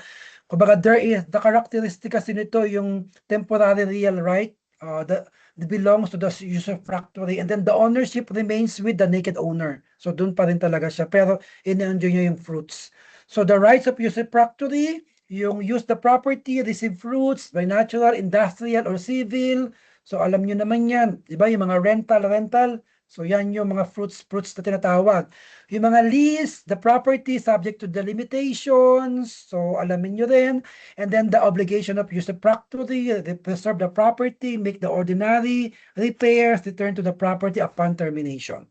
Kumbaga the characteristic kasi nito yung temporary real right that belongs to the usufructuary and then the ownership remains with the naked owner. So dun pa rin talaga siya pero ini-enjoy niya yung fruits. So the rights of usufructuary, yung use the property, receive fruits by natural, industrial, or civil. So alam nyo naman yan, di ba? Yung mga rental. So yan yung mga fruits na tinatawag. Yung mga lease, the property subject to the limitations. So alamin nyo rin. And then the obligation of usufructuary, they preserve the property, make the ordinary repairs, return to the property upon termination.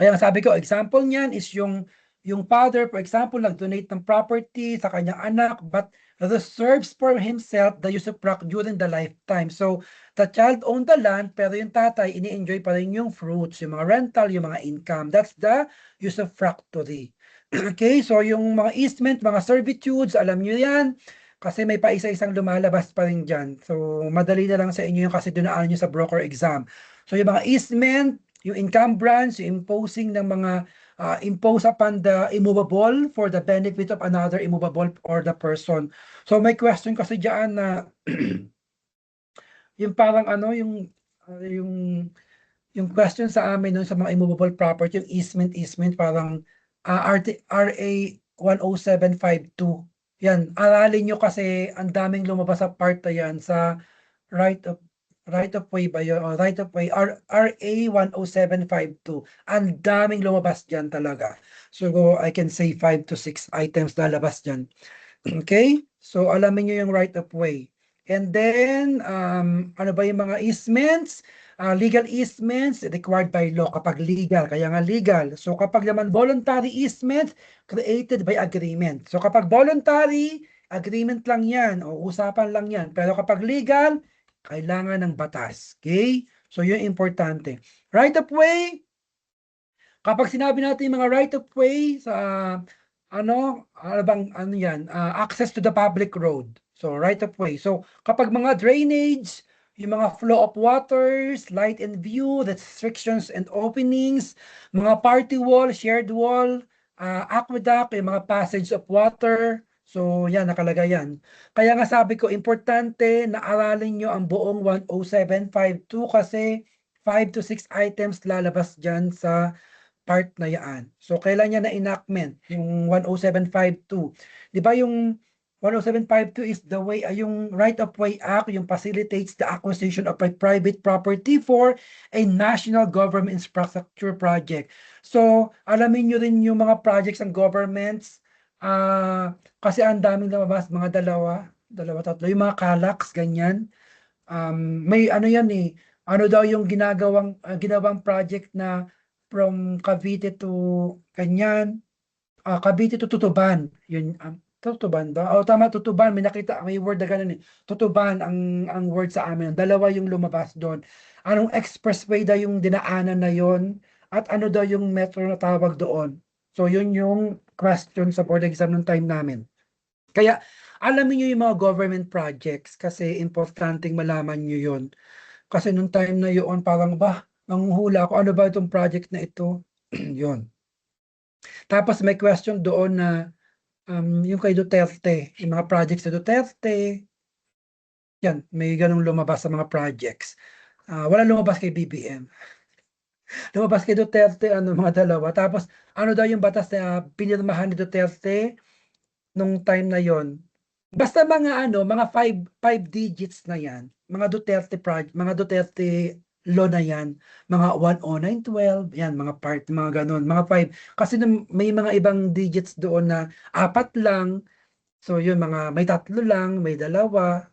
Kaya nga sabi ko, example niyan is yung father, for example, nag-donate ng property sa kanyang anak, but reserves for himself the usufruct during the lifetime. So, the child owned the land, pero yung tatay, ini-enjoy pa rin yung fruits, yung mga rental, yung mga income. That's the usufructory. Okay, so yung mga easement, mga servitudes, alam nyo yan, kasi may paisa-isang lumalabas pa rin dyan. So, madali na lang sa inyo yung kasi dunaan nyo sa broker exam. So, yung mga easement, yung encumbrance, yung imposing ng mga impose upon the immovable for the benefit of another immovable or the person. So may question kasi diyan na yung parang ano yung question sa amin nun sa mga immovable property, yung easement parang RA 10752. Yan, aralin nyo kasi ang daming lumabas sa part na yan sa right of way ba yun? Right of way, RA 10752. Ang daming lumabas dyan talaga. So, I can say 5 to 6 items lalabas dyan. Okay? So, alamin nyo yung right of way. And then, ano ba yung mga easements? Legal easements required by law kapag legal. Kaya nga legal. So, kapag naman voluntary easements created by agreement. So, kapag voluntary, agreement lang yan o usapan lang yan. Pero kapag legal, kailangan ng batas. Okay? So, yun importante. Right of way, kapag sinabi natin yung mga right of way sa access to the public road. So, right of way. So, kapag mga drainage, yung mga flow of waters, light and view, restrictions and openings, mga party wall, shared wall, aqueduct, yung mga passage of water. So, yan, nakalagay yan. Kaya nga sabi ko, importante na aralin nyo ang buong 10752 kasi 5 to 6 items lalabas dyan sa part na yan. So, kailan niya na enactment? Yung 10752. Di ba yung 10752 is the way, yung Right of Way Act, yung facilitates the acquisition of a private property for a national government infrastructure project. So, alamin nyo rin yung mga projects ng governments, kasi ang daming lumabas, mga tatlo, yung mga CALACs, ganyan. May ano yan ano daw yung ginawang project na from Cavite to Kanyan, Cavite to Tutuban. Yun, Tutuban ba? O tama, Tutuban. May word na ganun Tutuban ang word sa amin. Dalawa yung lumabas doon. Anong expressway daw yung dinaanan na yon at ano daw yung metro na tawag doon. So yun yung question sa board exam ng time namin. Kaya alamin nyo yung mga government projects kasi importanteng malaman nyo yun. Kasi nung time na yun, parang nanguhula ako, ano ba itong project na ito? Yun. Tapos may question doon na yung kay Duterte, yung mga projects sa Duterte, yan, may ganung lumabas sa mga projects. Wala lumabas kay BBM. Lumabas kay Duterte, mga dalawa. Tapos, ano daw yung batas na pinirmahan ni Duterte nung time na yon? Basta mga 5 digits na yan, mga Duterte law na yan, mga 10912, yan, mga part, mga ganun, mga 5. Kasi may mga ibang digits doon na 4 lang, so yun, may 3 lang, may 2,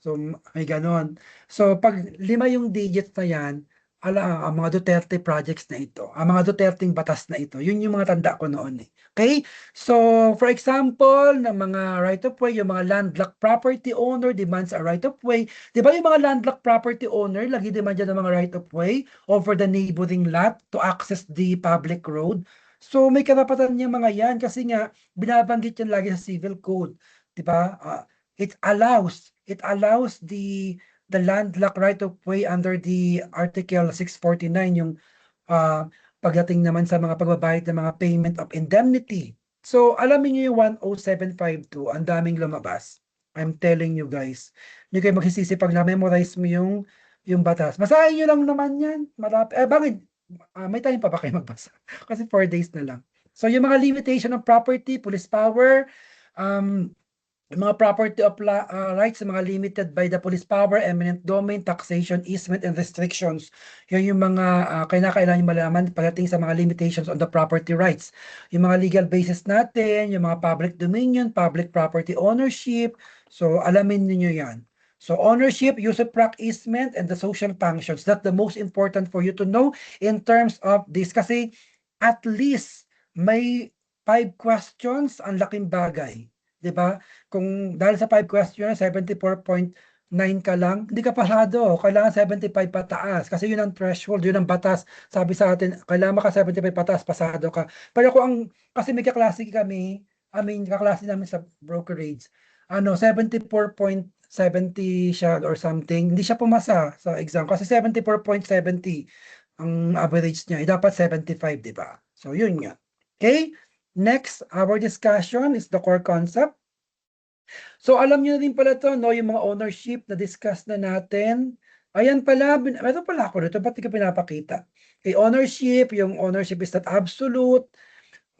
so may ganun. So pag 5 yung digits na yan, ang mga Duterte projects na ito, ang mga Duterteng batas na ito, yun yung mga tanda ko noon eh. Okay? So, for example, ng mga right of way, yung mga landlocked property owner demands a right of way. Di ba yung mga landlocked property owner, lagi demand dyan ng mga right of way over the neighboring lot to access the public road. So, may karapatan yung mga yan kasi nga, binabanggit yan lagi sa civil code. Di ba? It allows the landlocked right of way under the Article 649 yung pagdating naman sa mga pagbabayad ng mga payment of indemnity. So, alamin niyo yung 10752, ang daming lumabas. I'm telling you guys. Hindi kayo magsisisi pag na-memorize mo yung batas. Basahin niyo lang naman yan. Marami. Bakit? May time pa ba kayo magbasa? Kasi 4 days na lang. So, yung mga limitation of property, police power, yung mga property of rights, mga limited by the police power, eminent domain, taxation, easement, and restrictions. Yan yung mga kailangan yung malaman pagdating sa mga limitations on the property rights. Yung mga legal basis natin, yung mga public dominion, public property ownership. So, alamin niyo yan. So, ownership, usufruct, easement, and the social functions. That's the most important for you to know in terms of this. Kasi at least may 5 questions, ang laking bagay. 'Di ba? Kung dahil sa 5 questions, 74.9 ka lang, hindi ka pasado. Kailangan 75 pataas. Kasi yun ang threshold, yun ang batas. Sabi sa atin, kailangan maka 75 pataas, pasado ka. Pero kasi may kaklase kami, kaklase namin sa brokerage, 74.70 siya or something, hindi siya pumasa sa exam. Kasi 74.70 ang average niya. Dapat 75, di ba? So, yun nga. Okay? Next, our discussion is the core concept. So, alam niyo na din pala to, no? Yung mga ownership na discuss na natin. Ayan pala, meron pala ako dito. Ba't di ka pinapakita? Okay, ownership, yung ownership is not absolute.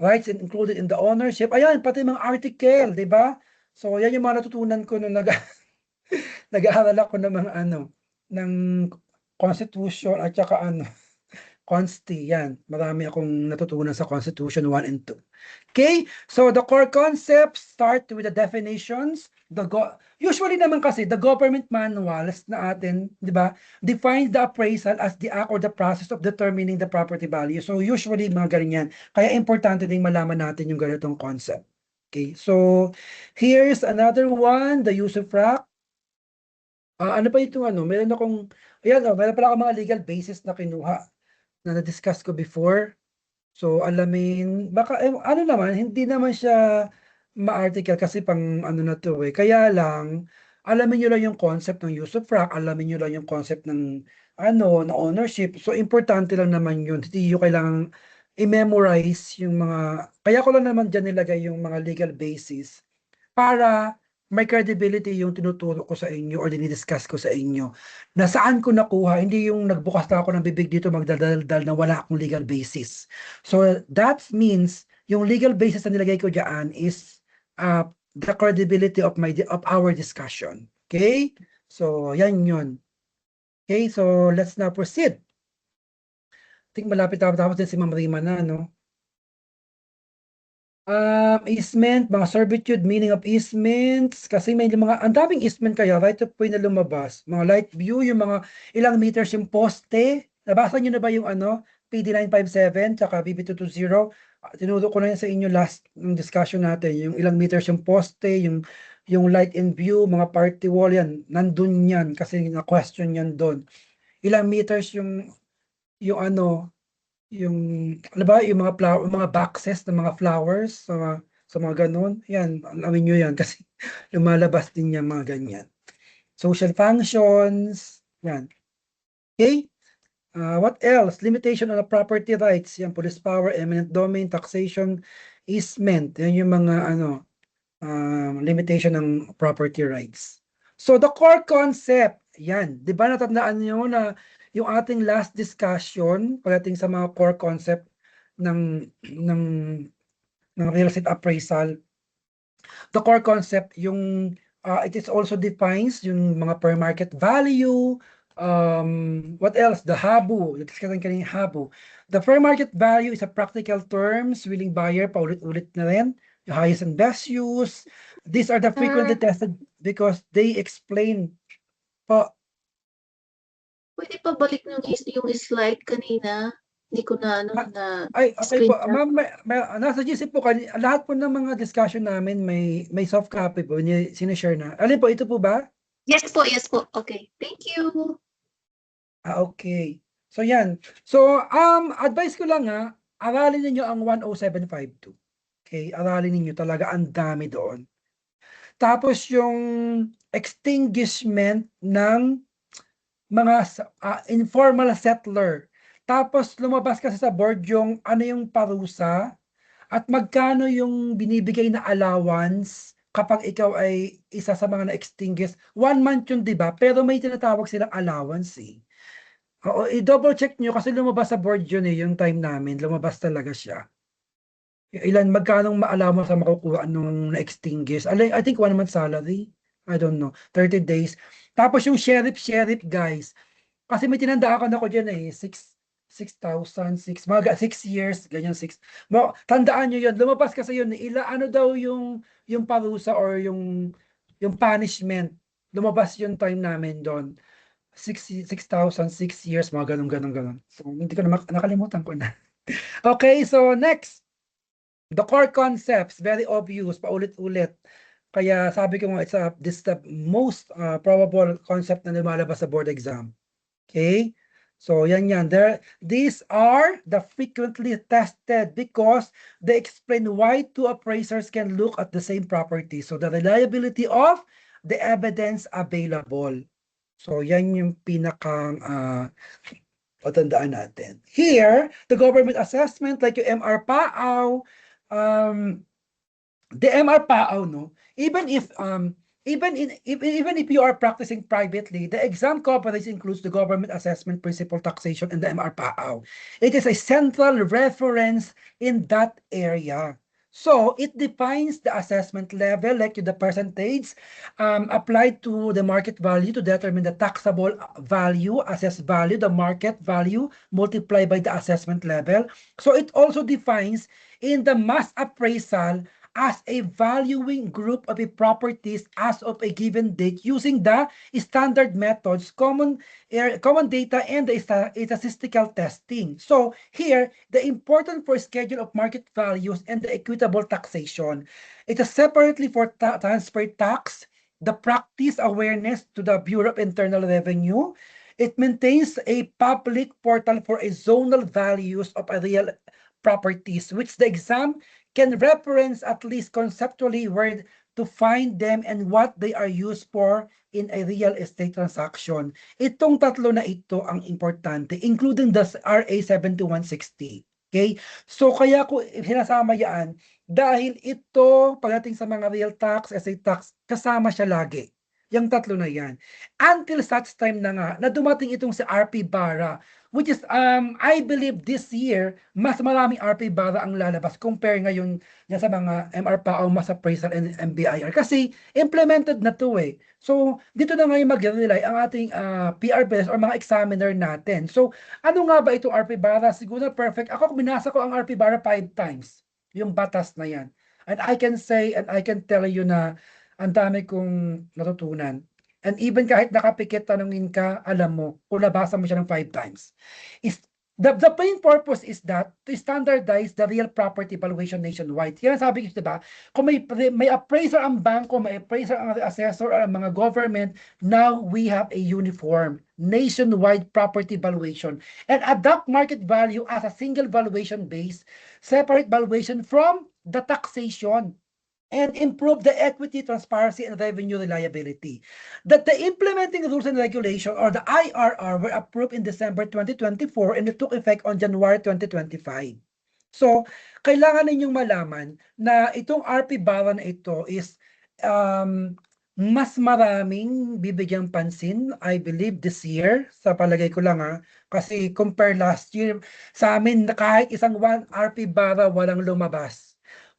Rights included in the ownership. Ayan, pati mga article, di ba? So, yan yung mga natutunan ko nung nag-aaral ako ng mga ng constitution at saka Consti, yan. Marami akong natutunan sa Constitution 1 and 2. Okay? So, the core concepts start with the definitions. Usually naman kasi, the government manuals na atin, di ba, defines the appraisal as the act or the process of determining the property value. So, usually, mga ganyan. Kaya importante din malaman natin yung ganitong concept. Okay? So, here's another one, the usufruct. Ano pa itong meron akong, meron pala akong mga legal basis na kinuha na na-discuss ko before. So, alamin, baka, naman, hindi naman siya ma-article kasi pang na to eh. Kaya lang, alamin nyo lang yung concept ng use of frac, alamin nyo lang yung concept ng, na ownership. So, importante lang naman yun. Hindi nyo kailangang i-memorize yung mga, kaya ko lang naman dyan nilagay yung mga legal basis para may credibility yung tinuturo ko sa inyo or dinidiscuss ko sa inyo. Na saan ko nakuha, hindi yung nagbukas na ako ng bibig dito magdadaldal na wala akong legal basis. So that means yung legal basis na nilagay ko diyan is the credibility of our discussion. Okay? So yan yun. Okay, so let's now proceed. I think malapit tapos din si Ma'am Rima na, no? Easement, mga servitude, meaning of easements, kasi may mga, ang daming easement kaya, right of way na lumabas, mga light view, yung mga ilang meters yung poste, nabasa nyo na ba yung PD 957, tsaka BB 220, tinuro ko na yan sa inyo last ng discussion natin, yung ilang meters yung poste, yung light and view, mga party wall yan, nandun yan, kasi na-question yan doon. Ilang meters yung yung ba yung mga boxes ng mga flowers sa mga ganun, yan, alamin nyo yan kasi lumalabas din yan mga ganyan. Social functions, yan. Okay? What else? Limitation on the property rights, yan, police power, eminent domain, taxation, easement, yan yung mga limitation ng property rights. So the core concept, yan, di ba natandaan nyo na yung ating last discussion pagdating sa mga core concept ng real estate appraisal. The core concept, yung it is also defines yung mga per market value, what else? The HABU, discuss kanina HABU. The fair market value is a practical terms, willing buyer, paulit-ulit na rin. The highest and best use. These are the frequently tested because they explain po Pwede pa balik yung slide kanina. Hindi ko na Ah, na Ay, okay po. screenshot. Ma'am, nasa GC po, lahat po ng mga discussion namin may soft copy po, sinishare na. Alin po, ito po ba? Yes po, yes po. Okay. Thank you. Okay. So yan. So, advice ko lang aralin niyo ang 10752. Okay, aralin niyo talaga, ang dami doon. Tapos yung extinguishment ng mga informal settler. Tapos lumabas kasi sa board yung ano yung parusa at magkano yung binibigay na allowance kapag ikaw ay isa sa mga na-extinguish. 1 month yun, di ba? Pero may tinatawag silang allowance eh. Oo, i-double check nyo kasi lumabas sa board yun eh, yung time namin, lumabas talaga siya. Magkano allowance sa makukuha nung na-extinguish? I think 1 month salary. I don't know, 30 days. Tapos yung sheriff, guys. Kasi may tinandaan ako dyan eh, 6,000, 6 years, ganyan, 6. Tandaan nyo yun, lumabas kasi yun, ano daw yung parusa or yung punishment. Lumabas yung time namin doon. 6,000, 6 years, mga ganun. So, hindi ko na nakalimutan ko na. Okay, so next. The core concepts, very obvious, paulit-ulit. Kaya sabi ko nga, this is the most probable concept na lumalabas sa board exam. Okay? So, yan. These are the frequently tested because they explain why two appraisers can look at the same property. So, the reliability of the evidence available. So, yan yung pinakang patandaan natin. Here, the government assessment, like yung MR-PAAW, the MR-PAAW, no? Even if you are practicing privately, the exam coverage includes the government assessment, principal taxation, and the MR-PAAW. It is a central reference in that area. So it defines the assessment level, like the percentage applied to the market value to determine the taxable value, assessed value, the market value multiplied by the assessment level. So it also defines in the mass appraisal as a valuing group of properties as of a given date using the standard methods, common data, and the statistical testing. So here, the important for schedule of market values and the equitable taxation. It is separately for transfer tax, the practice awareness to the Bureau of Internal Revenue. It maintains a public portal for a zonal values of a real properties, which the exam can reference at least conceptually where to find them and what they are used for in a real estate transaction. Itong tatlo na ito ang importante, including the RA 7160. Okay? So kaya ko sinasama yan dahil ito pagdating sa mga real tax, estate tax, kasama siya lagi. Yung tatlo na yan. Until such time na nga na dumating itong si RP Bara, which is I believe this year mas maraming RP Bara ang lalabas compare ngayon sa mga MR-PAO, mass appraisal, and MBIR kasi implemented na to eh. So dito na ngayon mag-rely ang ating PRBS or mga examiner natin. So ano nga ba itong RP Bara? Siguro perfect. Ako binasa ko ang RP Bara 5 times. Yung batas na yan. And I can say and I can tell you na ang dami kong natutunan. And even kahit nakapikit, tanungin ka, alam mo, kung nabasa mo siya ng 5 times. The main purpose is that to standardize the real property valuation nationwide. Yan sabi ko, diba? Kung may appraiser ang bangko, may appraiser ang assessor, ang mga government, now we have a uniform nationwide property valuation and adopt market value as a single valuation base, separate valuation from the taxation, and improve the equity, transparency, and revenue reliability. That the implementing rules and regulation or the IRR were approved in December 2024 and it took effect on January 2025. So, kailangan ninyong malaman na itong RP Bara na ito is mas maraming bibigyang pansin, I believe, this year. Sa palagay ko lang kasi compare last year, sa amin kahit isang RP Bara walang lumabas.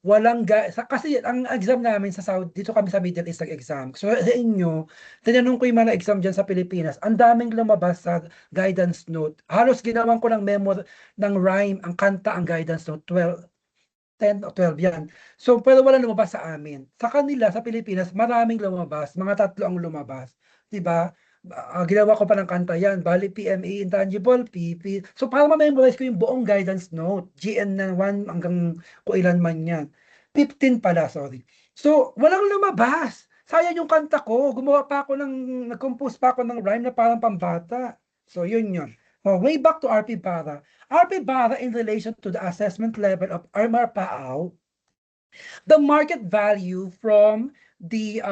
Kasi ang exam namin sa Saudi, dito kami sa Middle East nag-exam. So sa inyo, tinanong ko yung mga exam dyan sa Pilipinas, ang daming lumabas sa guidance note. Halos ginawan ko ng memo ng rhyme, ang kanta, ang guidance note, 10 o 12 yan. So, pero wala lumabas sa amin. Sa kanila, sa Pilipinas, maraming lumabas. Mga 3 ang lumabas. Diba? Ginawa ko pa ng kanta yan, bali PMA intangible, PP. So para ma-memorize ko yung buong guidance note, GN na 1 hanggang kung ilan man yan. 15 pala, sorry. So walang lumabas. Sayang yung kanta ko. Nag-compose pa ako ng rhyme na parang pambata. So yun yun. Way back to RP Bara. RP Bara in relation to the assessment level of Armar Paao, the market value from the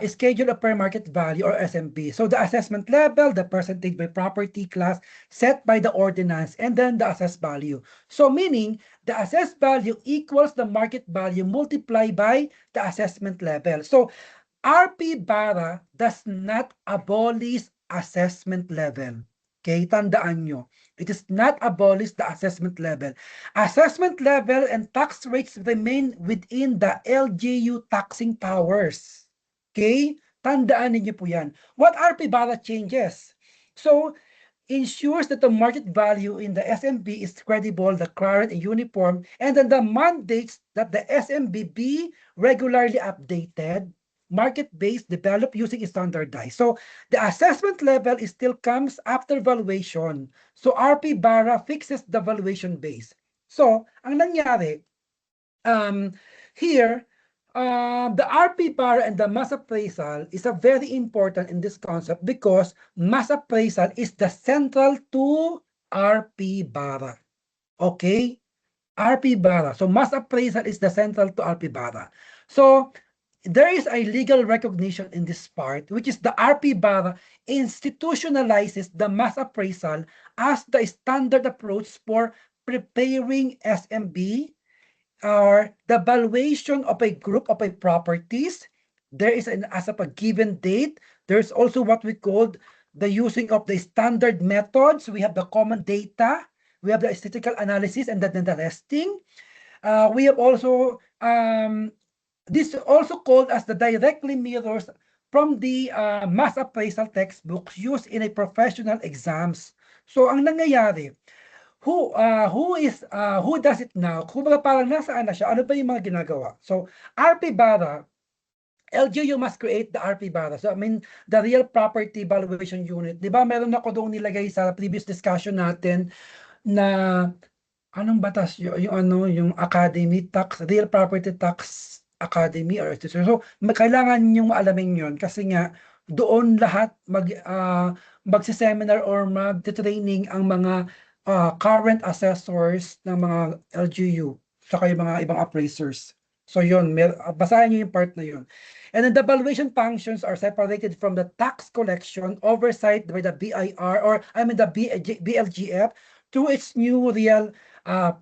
schedule of fair market value or SMB. So the assessment level, the percentage by property class set by the ordinance, and then the assessed value. So meaning the assessed value equals the market value multiplied by the assessment level. So RP Bara does not abolish assessment level. Okay, tandaan nyo. It is not abolish the assessment level. Assessment level and tax rates remain within the LGU taxing powers. Okay? Tandaan ninyo po yan. What RP Bara changes? So, ensures that the market value in the SMB is credible, the current and uniform, and then the mandates that the SMB be regularly updated, market-based, developed using standardized. So the assessment level is still comes after valuation. So RP Bara fixes the valuation base. So ang nangyari, here, the RP Bara and the mass appraisal is a very important in this concept because mass appraisal is the central to RP Bara. Okay? RP Bara. So mass appraisal is the central to RP Bara. So there is a legal recognition in this part, which is the RP Bara institutionalizes the mass appraisal as the standard approach for preparing SMB or the valuation of a group of a properties. There is as of a given date. There's also what we called the using of the standard methods. We have the common data. We have the statistical analysis and then the testing. We have also this also called as the directly mirrors from the mass appraisal textbooks used in a professional exams. So ang nangyayari, who does it now? Kung parang nasaan na siya, ano ba yung mga ginagawa? So RP Bara, LGU must create the RP Bara. So I mean, the real property valuation unit. Di ba meron ako doon nilagay sa previous discussion natin na anong batas yung Academy Tax, Real Property Tax Academy or so kailangan ninyong maalamin yun kasi nga doon lahat magse-seminar or mag-training ang mga current assessors ng mga LGU saka yung mga ibang appraisers. So yun, basahin niyo yung part na yun. And then the valuation functions are separated from the tax collection oversight by the BIR or the BLGF through its new real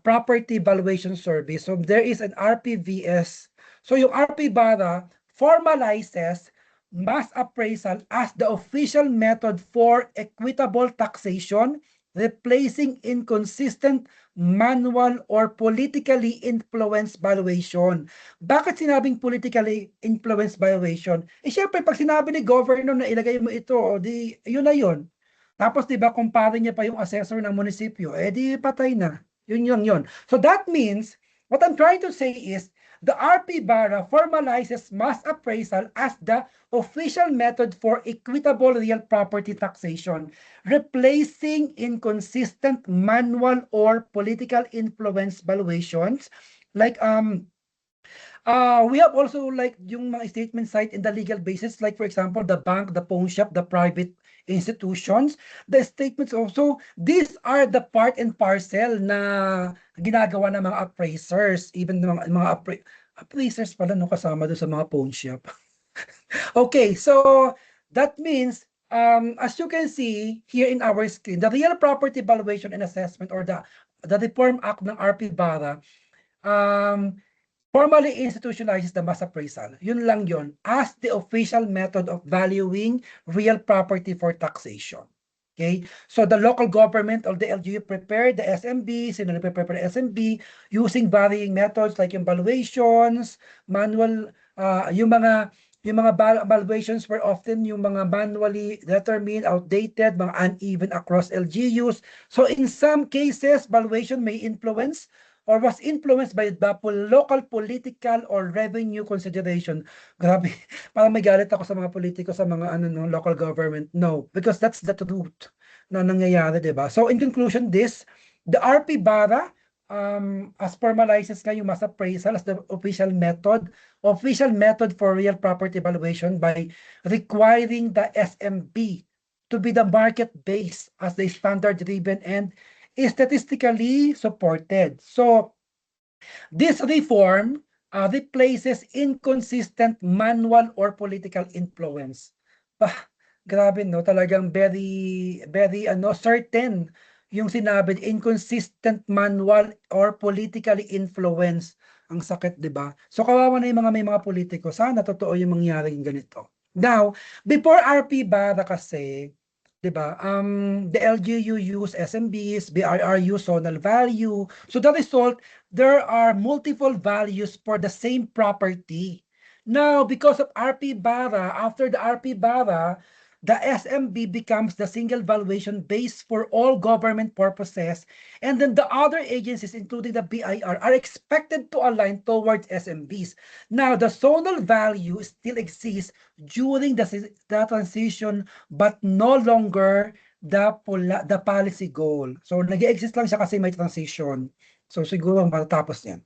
property valuation service. So there is an RPVS. So yung RP Bara formalizes mass appraisal as the official method for equitable taxation, replacing inconsistent manual or politically influenced valuation. Bakit sinabing politically influenced valuation? Syempre pag sinabi ni governor na ilagay mo ito, di yun na yun. Tapos diba kumpare niya pa yung assessor ng munisipyo, di patay na. Yun. So that means, what I'm trying to say is, the RP Bara formalizes mass appraisal as the official method for equitable real property taxation, replacing inconsistent manual or political influence valuations. Like we have also like yung mga statement cite in the legal basis, like for example, the bank, the pawn shop, the private institutions, the statements also, these are the part and parcel na ginagawa ng mga appraisers, even mga appraisers pala no kasama doon sa mga pawn shop. Okay, so that means as you can see here in our screen, the real property valuation and assessment or the Reform Act ng RP Bara formally institutionalizes the mass appraisal. Yun lang yun, as the official method of valuing real property for taxation. Okay? So the local government or the LGU prepared the SMB, sino nagpe-prepare the SMB using varying methods like yung valuations, manual, yung mga valuations were often yung mga manually determined, outdated, mga uneven across LGUs. So in some cases, valuation may influence or was influenced by the local political or revenue consideration. Grabe, parang may galit ako sa mga politiko, sa mga no, local government. No, because that's the truth na nangyayari, di ba? So in conclusion, the RP Bara as formalizes nga yung mass appraisal as the official method for real property valuation by requiring the SMB to be the market-based as the standard-driven and is statistically supported. So this reform replaces inconsistent manual or political influence. Grabe no, talagang very certain yung sinabi, inconsistent manual or politically influence. Ang sakit, 'di ba? So kawawa na yung may mga politiko. Sana totoo yung mangyaring ganito. Now, before RP Bara kasi, 'di ba? The LGU use SMBs, BRR use zonal value. So the result, there are multiple values for the same property. Now, because of RP Bara, after the RP Bara, the SMB becomes the single valuation base for all government purposes, and then the other agencies, including the BIR, are expected to align towards SMBs. Now, the zonal value still exists during the transition, but no longer the policy goal. So, nag-exist lang siya kasi may transition. So, siguro matatapos yan.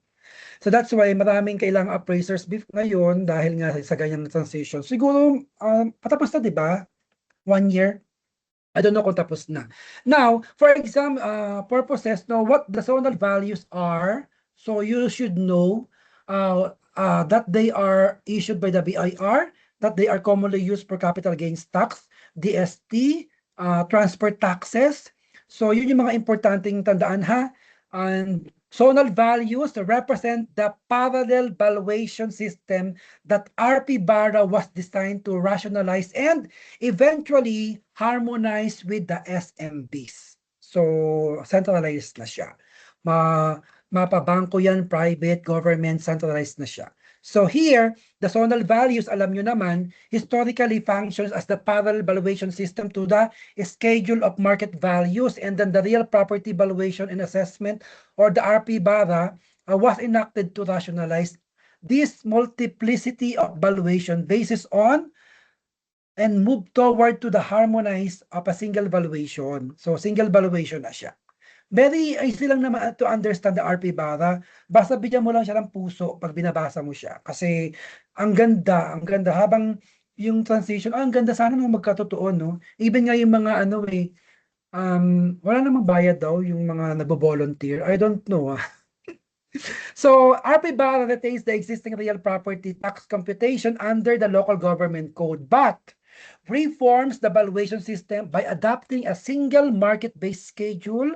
So that's why maraming kailangang appraisers ngayon dahil nga sa ganyan na transition. Siguro patapos na, 'di ba? 1 year. I don't know kung tapos na. Now, for exam purposes, know what the zonal values are. So you should know that they are issued by the BIR, that they are commonly used for capital gains tax, DST, transfer taxes. So yun yung mga importanteng tandaan ha. And zonal values represent the parallel valuation system that RP Bara was designed to rationalize and eventually harmonize with the SMBs. So, centralized na siya. Mapabangko yan, private, government, centralized na siya. So here, the zonal values, alam nyo naman, historically functions as the parallel valuation system to the schedule of market values, and then the real property valuation and assessment, or the RP Bara, was enacted to rationalize this multiplicity of valuation basis on and move toward to the harmonized of a single valuation. So single valuation na siya. Very easy lang naman to understand the RP Bara. Basta bigyan mo lang siya ng puso pag binabasa mo siya. Kasi ang ganda habang yung transition, ang ganda sana nung magkatotoo, no? Even nga yung mga wala namang bayad daw yung mga nagbo-volunteer. I don't know. So, RP Bara retains the existing real property tax computation under the local government code, but reforms the valuation system by adopting a single market-based schedule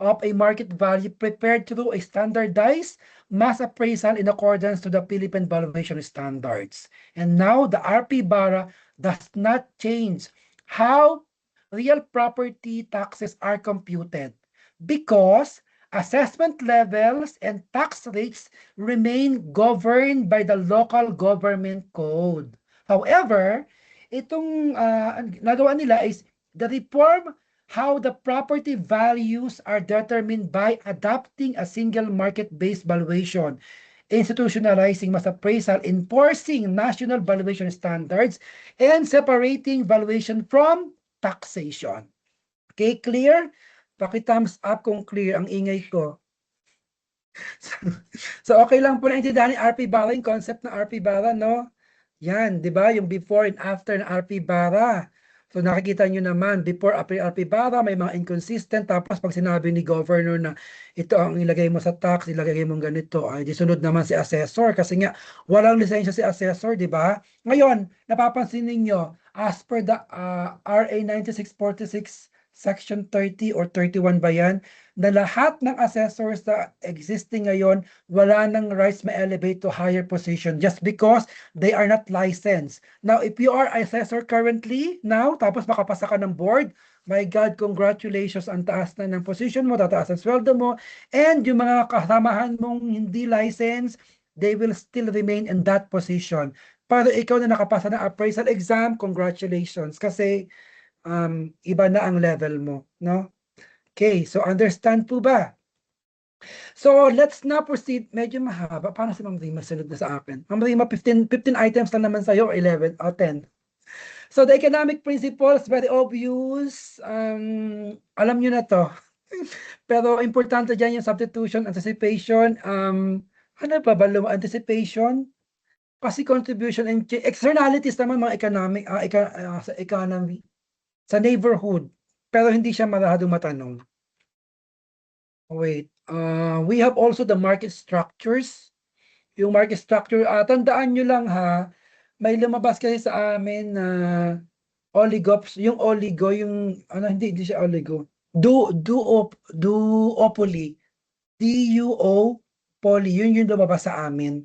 of a market value prepared through a standardized mass appraisal in accordance to the Philippine valuation standards. And now the RP Bara does not change how real property taxes are computed because assessment levels and tax rates remain governed by the local government code. However, itong nagawa nila is the reform how the property values are determined by adopting a single market-based valuation, institutionalizing mass appraisal, enforcing national valuation standards, and separating valuation from taxation. Okay, clear? Paki-thumbs up kung clear, ang ingay ko. So okay lang po na intindihan ni RP Bara, yung concept ng RP Bara, no? Yan, di ba? Yung before and after ng RP Bara. So nakikita nyo naman, before RP Bara, may mga inconsistent. Tapos pag sinabi ni governor na ito ang ilagay mo sa tax, ilagay mo ganito, ay disunod naman si assessor. Kasi nga, walang lisensya si assessor, di ba? Ngayon, napapansin ninyo, as per the RA 9646, Section 30 or 31 ba yan, na lahat ng assessors na existing ngayon, wala nang rights ma-elevate to higher position just because they are not licensed. Now, if you are assessor currently, now, tapos makapasa ka ng board, my God, congratulations, ang taas na ng position mo, tataas ang sweldo mo, and yung mga kasamahan mong hindi licensed, they will still remain in that position. Pero ikaw na nakapasa ng appraisal exam, congratulations, kasi iba na ang level mo, no? Okay, so understand po ba? So, let's now proceed. Medyo mahaba. Paano si Ma'am Rima sunod na sa akin? Ma'am Rima, 15 items lang naman sa'yo, 11 o 10. So, the economic principles, very obvious. Alam nyo na to. Pero importante dyan yung substitution, anticipation, ano pa ba? Anticipation, kasi contribution and externalities naman mga economic, sa economy, sa neighborhood. Pero hindi siya masyadong matanong. Wait, we have also the market structures. Yung market structure, tandaan nyo lang ha, may lumabas kasi sa amin na oligops, yung oligo, yung, ano, hindi siya oligo. Duopoly. DUO poly, yun yung lumabas sa amin.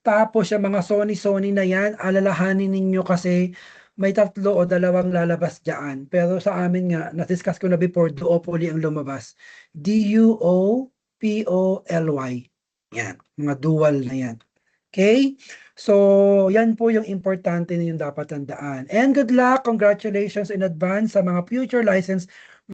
Tapos yung mga Sony na yan, alalahanin ninyo kasi may 3 o 2 lalabas dyan. Pero sa amin nga, na-discuss ko na before, duopoly ang lumabas. DUOPOLY. Yan, mga dual na yan. Okay? So, yan po yung importante na yung dapat tandaan. And good luck, congratulations in advance sa mga future license